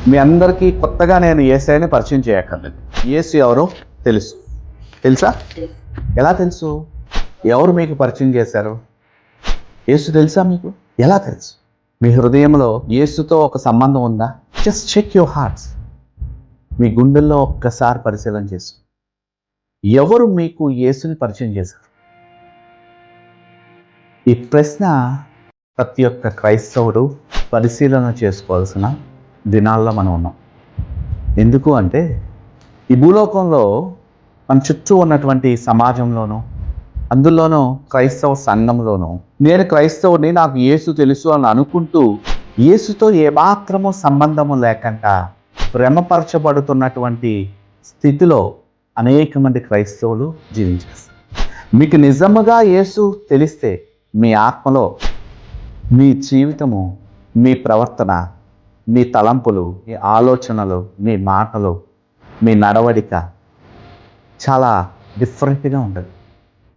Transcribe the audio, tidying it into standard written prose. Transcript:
మీ అందరికీ కొత్తగా నేను యేసయ్యని పరిచయం చేయక్కర్లేదు. యేసు ఎవరో తెలుసా? ఎలా తెలుసు? ఎవరు మీకు పరిచయం చేశారు? యేసు తెలుసా మీకు? ఎలా తెలుసు? మీ హృదయంలో యేసుతో ఒక సంబంధం ఉందా? Just check your hearts. మీ గుండెల్లో ఒక్కసారి పరిశీలన చేసు. ఎవరు మీకు యేసుని పరిచయం చేశారు? ఈ ప్రశ్న ప్రతి ఒక్క క్రైస్తవుడు పరిశీలన చేసుకోవాల్సిన దినాల్లో మనం ఉన్నాం. ఎందుకు అంటే ఈ భూలోకంలో మన చుట్టూ ఉన్నటువంటి సమాజంలోనూ, అందులోనూ క్రైస్తవ సంఘంలోనూ నేను క్రైస్తవుని, నాకు యేసు తెలుసు అని అనుకుంటూ యేసుతో ఏమాత్రమూ సంబంధము లేకుండా భ్రమపరచబడుతున్నటువంటి స్థితిలో అనేక మంది క్రైస్తవులు జీవించేస్తారు. మీకు నిజముగా యేసు తెలిస్తే మీ ఆత్మలో, మీ జీవితము, మీ ప్రవర్తన, మీ తలంపులు, మీ ఆలోచనలు, మీ మాటలు, మీ నడవడిక చాలా డిఫరెంట్గా ఉంటుంది.